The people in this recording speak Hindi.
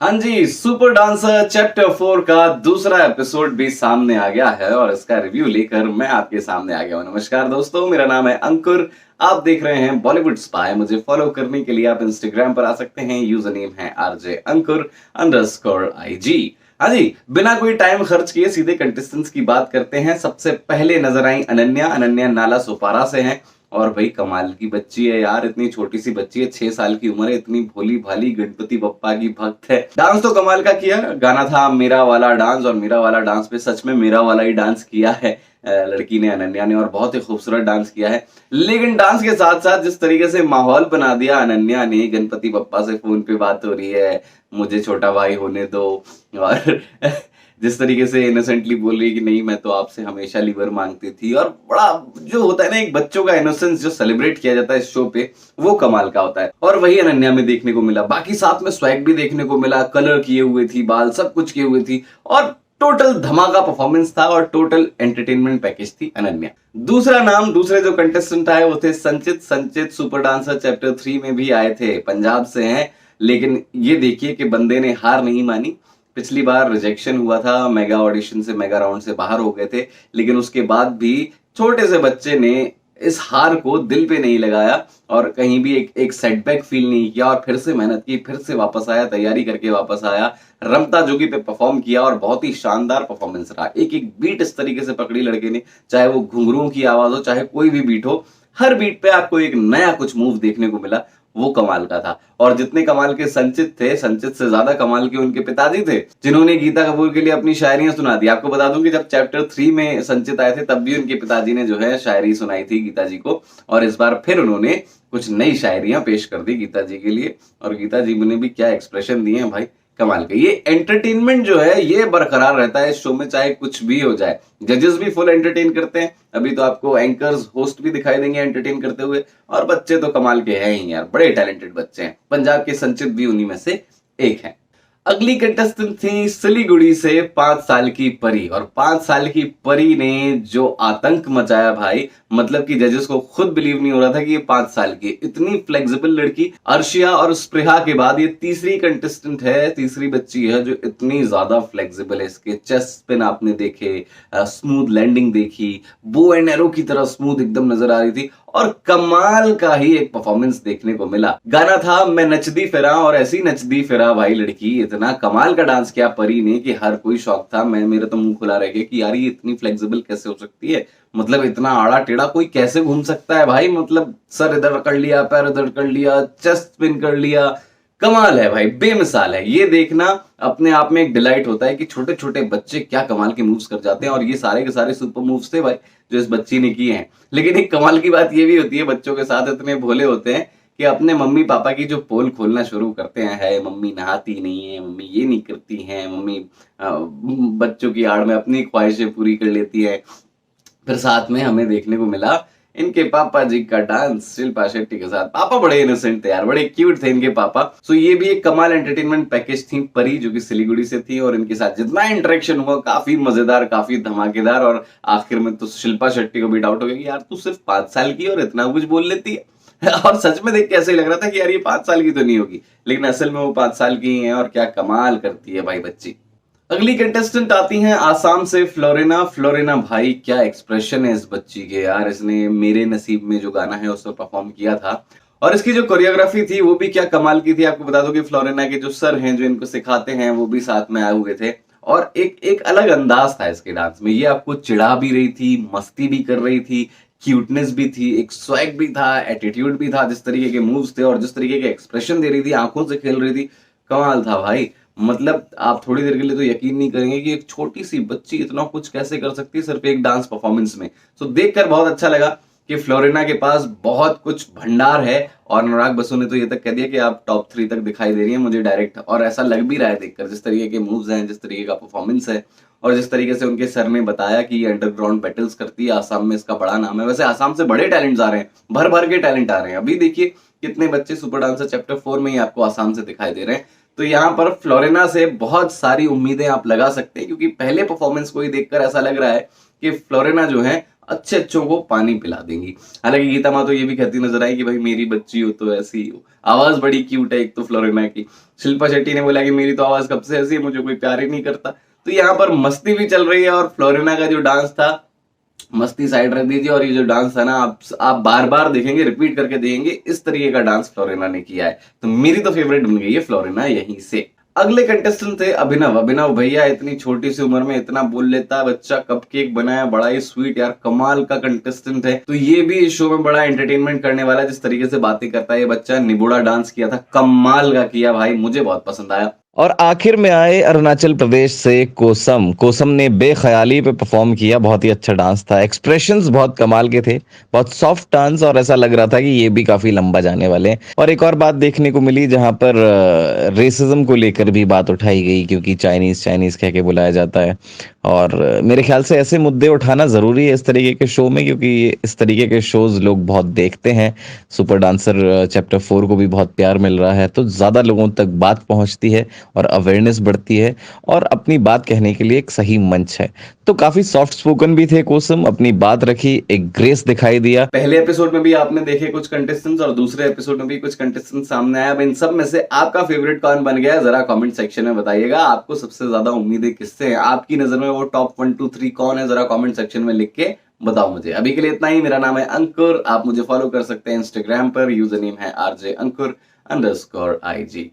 हाँ जी, सुपर डांसर चैप्टर 4 का दूसरा एपिसोड भी सामने आ गया है और इसका रिव्यू लेकर मैं आपके सामने आ गया हूँ। नमस्कार दोस्तों, मेरा नाम है अंकुर। आप देख रहे हैं बॉलीवुड स्पाई। मुझे फॉलो करने के लिए आप इंस्टाग्राम पर आ सकते हैं। यूजर नेम है RJ_अंकुर_IG। हाँ जी, बिना कोई टाइम खर्च किए सीधे कंटेस्टेंट्स की बात करते हैं। सबसे पहले नजर आई अनन्या। अनन्या नाला सोपारा से हैं और भाई कमाल की बच्ची है यार। इतनी छोटी सी बच्ची है, 6 साल की उम्र है, इतनी भोली भाली गणपति बप्पा की भक्त है। डांस तो कमाल का किया। गाना था मेरा वाला डांस और मेरा वाला डांस पे सच में मेरा वाला ही डांस किया है लड़की ने, अनन्या ने, और बहुत ही खूबसूरत डांस किया है। लेकिन डांस के साथ साथ जिस तरीके से माहौल बना दिया अनन्या ने, गणपति बप्पा से फोन पे बात हो रही है, मुझे छोटा भाई होने दो, और जिस तरीके से इनोसेंटली बोल रही है कि नहीं मैं तो आपसे हमेशा लीवर मांगती थी, और बड़ा जो होता है ना एक बच्चों का इनोसेंस जो सेलिब्रेट किया जाता है इस शो पे, वो कमाल का होता है। और वही अनन्या में देखने को मिला। बाकी साथ में स्वैग भी देखने को मिला, कलर किए हुए थी, बाल सब कुछ किए हुए थी, और टोटल धमाका परफॉर्मेंस था और टोटल एंटरटेनमेंट पैकेज थी अनन्या। दूसरा नाम, दूसरे जो कंटेस्टेंट आए वो थे संचित। संचित सुपर डांसर चैप्टर 3 में भी आए थे, पंजाब से हैं। लेकिन ये देखिए कि बंदे ने हार नहीं मानी। पिछली बार रिजेक्शन हुआ था, मेगा ऑडिशन से, मेगा राउंड से बाहर हो गए थे, लेकिन उसके बाद भी छोटे से बच्चे ने इस हार को दिल पे नहीं लगाया और कहीं भी एक सेटबैक फील नहीं किया, और फिर से मेहनत की, फिर से वापस आया, तैयारी करके वापस आया, रमता जोगी पे परफॉर्म किया और बहुत ही शानदार परफॉर्मेंस रहा। एक एक बीट इस तरीके से पकड़ी लड़के ने, चाहे वो घुंघरुओं की आवाज हो, चाहे कोई भी बीट हो, हर बीट पे आपको एक नया कुछ मूव देखने को मिला, वो कमाल का था। और जितने कमाल के संचित थे, संचित से ज्यादा कमाल के उनके पिताजी थे, जिन्होंने गीता कपूर के लिए अपनी शायरियां सुना दी। आपको बता दूं कि जब चैप्टर 3 में संचित आए थे तब भी उनके पिताजी ने जो है शायरी सुनाई थी गीता जी को, और इस बार फिर उन्होंने कुछ नई शायरियां पेश कर दी गीता जी के लिए, और गीता जी ने भी क्या एक्सप्रेशन दिए हैं भाई, कमाल के। ये एंटरटेनमेंट जो है ये बरकरार रहता है इस शो में, चाहे कुछ भी हो जाए। जजेस भी फुल एंटरटेन करते हैं, अभी तो आपको एंकर्स होस्ट भी दिखाई देंगे एंटरटेन करते हुए, और बच्चे तो कमाल के हैं ही यार, बड़े टैलेंटेड बच्चे हैं। पंजाब के संचित भी उन्हीं में से एक है। अगली कंटेस्टेंट थी सिलीगुड़ी से 5 साल की परी, और 5 साल की परी ने जो आतंक मचाया भाई, मतलब कि जजेस को खुद बिलीव नहीं हो रहा था कि ये 5 साल की इतनी फ्लेक्सिबल लड़की। अर्शिया और स्प्रेहा के बाद ये तीसरी कंटेस्टेंट है, तीसरी बच्ची है जो इतनी ज्यादा फ्लेक्सिबल है। इसके चेस्ट स्पिन आपने देखे, स्मूथ लैंडिंग देखी, बो एंड एरो की तरह स्मूथ एकदम नजर आ रही थी, और कमाल का ही एक परफॉर्मेंस देखने को मिला। गाना था मैं नचदी फिरा, और ऐसी नचदी फिरा भाई लड़की, इतना कमाल का डांस किया परी ने कि हर कोई शौक था। मैं मेरे तो मुंह खुला रह गया कि यार ये इतनी फ्लेक्सिबल कैसे हो सकती है, मतलब इतना आड़ा टेढ़ा कोई कैसे घूम सकता है भाई, मतलब सर इधर कर लिया, पैर इधर कर लिया, चेस्ट स्पिन कर लिया, कमाल है भाई, बेमिसाल है। ये देखना अपने आप में एक डिलाइट होता है कि छोटे छोटे बच्चे क्या कमाल के मूव्स कर जाते हैं, और ये सारे के सारे सुपर मूव्स थे भाई जो इस बच्ची ने किए हैं। लेकिन एक कमाल की बात ये भी होती है, बच्चों के साथ इतने भोले होते हैं कि अपने मम्मी पापा की जो पोल खोलना शुरू करते हैं, है मम्मी नहाती नहीं है, मम्मी ये नहीं करती है, मम्मी बच्चों की आड़ में अपनी ख्वाहिशें पूरी कर लेती है। फिर साथ में हमें देखने को मिला इनके पापा जी का डांस शिल्पा शेट्टी के साथ। पापा बड़े इनोसेंट थे यार, बड़े क्यूट थे इनके पापा। सो ये भी एक कमाल एंटरटेनमेंट पैकेज थी परी, जो कि सिलीगुड़ी से थी, और इनके साथ जितना इंटरेक्शन हुआ काफी मजेदार, काफी धमाकेदार। और आखिर में तो शिल्पा शेट्टी को भी डाउट हो गया कि यार तू सिर्फ 5 साल की और इतना कुछ बोल लेती है। और सच में देख के ऐसे ही लग रहा था कि यार ये 5 साल की तो नहीं होगी, लेकिन असल में वो 5 साल की है, और क्या कमाल करती है भाई बच्ची। अगली कंटेस्टेंट आती हैं आसाम से फ्लोरिना। फ्लोरिना भाई क्या एक्सप्रेशन है इस बच्ची के यार, इसने मेरे नसीब में जो गाना है उसमें परफॉर्म किया था, और इसकी जो कोरियोग्राफी थी वो भी क्या कमाल की थी। आपको बता दो कि फ्लोरिना के जो सर हैं जो इनको सिखाते हैं वो भी साथ में आए हुए थे, और एक एक अलग अंदाज था इसके डांस में। ये आपको चिढ़ा भी रही थी, मस्ती भी कर रही थी, क्यूटनेस भी थी, एक स्वैग भी था, एटीट्यूड भी था, जिस तरीके के मूव्स थे और जिस तरीके के एक्सप्रेशन दे रही थी, आंखों से खेल रही थी, कमाल था भाई। मतलब आप थोड़ी देर के लिए तो यकीन नहीं करेंगे कि एक छोटी सी बच्ची इतना कुछ कैसे कर सकती है सिर्फ एक डांस परफॉर्मेंस में। सो देखकर बहुत अच्छा लगा कि फ्लोरिना के पास बहुत कुछ भंडार है, और अनुराग बसु ने तो ये तक कह दिया कि आप टॉप 3 तक दिखाई दे रही है मुझे डायरेक्ट, और ऐसा लग भी रहा है देखकर, जिस तरीके के मूव्स हैं, जिस तरीके का परफॉर्मेंस है, और जिस तरीके से उनके सर ने बताया कि ये अंडरग्राउंड बैटल्स करती है, आसाम में इसका बड़ा नाम है। वैसे आसाम से बड़े टैलेंट्स आ रहे हैं, भर भर के टैलेंट आ रहे हैं। अभी देखिए कितने बच्चे सुपर डांसर चैप्टर 4 में ही आपको आसाम से दिखाई दे रहे हैं। तो यहाँ पर फ्लोरिना से बहुत सारी उम्मीदें आप लगा सकते हैं, क्योंकि पहले परफॉर्मेंस को ही देखकर ऐसा लग रहा है कि फ्लोरिना जो है अच्छे अच्छों को पानी पिला देंगी। हालांकि गीता माँ तो ये भी कहती नजर आई कि भाई मेरी बच्ची हो तो ऐसी ही हो। आवाज बड़ी क्यूट है एक तो फ्लोरिना की। शिल्पा शेट्टी ने बोला कि मेरी तो आवाज कब से ऐसी है, मुझे कोई प्यार ही नहीं करता। तो यहाँ पर मस्ती भी चल रही है और फ्लोरिना का जो डांस था, मस्ती साइड रख दीजिए और ये जो डांस है ना, आप बार बार देखेंगे, रिपीट करके देखेंगे, इस तरीके का डांस फ्लोरिना ने किया है। तो मेरी तो फेवरेट बन गई है फ्लोरिना यहीं से। अगले कंटेस्टेंट थे अभिनव। अभिनव भैया इतनी छोटी सी उम्र में इतना बोल लेता है बच्चा, कपकेक बनाया, बड़ा ही स्वीट यार, कमाल का कंटेस्टेंट है। तो ये भी इस शो में बड़ा एंटरटेनमेंट करने वाला है, जिस तरीके से बातें करता है ये बच्चा। निबोड़ा डांस किया था, कमाल का किया भाई, मुझे बहुत पसंद आया। और आखिर में आए अरुणाचल प्रदेश से कोसम। कोसम ने बेख्याली पे परफॉर्म किया, बहुत ही अच्छा डांस था, एक्सप्रेशंस बहुत कमाल के थे, बहुत सॉफ्ट डांस, और ऐसा लग रहा था कि ये भी काफी लंबा जाने वाले हैं। और एक और बात देखने को मिली जहां पर रेसिज्म को लेकर भी बात उठाई गई, क्योंकि चाइनीज चाइनीज कह के बुलाया जाता है। और मेरे ख्याल से ऐसे मुद्दे उठाना जरूरी है इस तरीके के शो में, क्योंकि इस तरीके के शोज लोग बहुत देखते हैं। सुपर डांसर चैप्टर 4 को भी बहुत प्यार मिल रहा है, तो ज्यादा लोगों तक बात पहुंचती है और अवेयरनेस बढ़ती है, और अपनी बात कहने के लिए एक सही मंच है। तो काफी सॉफ्ट स्पोकन भी थे कोसम, अपनी बात रखी, एक ग्रेस दिखाई दिया। पहले एपिसोड में भी आपने देखे कुछ कंटेस्टेंट्स और दूसरे एपिसोड में भी कुछ कंटेस्टेंट्स सामने आया। अब इन सब में से आपका फेवरेट कौन बन गया है, जरा कमेंट सेक्शन में बताइएगा। आपको सबसे ज्यादा उम्मीदें किससे हैं, आपकी नजर में वो टॉप 1 2 3 कौन है, जरा कमेंट सेक्शन में लिख के बताओ मुझे। अभी के लिए इतना ही। मेरा नाम है अंकुर, आप मुझे फॉलो कर सकते हैं इंस्टाग्राम पर, यूजर नेम है RJ Ankur_IG।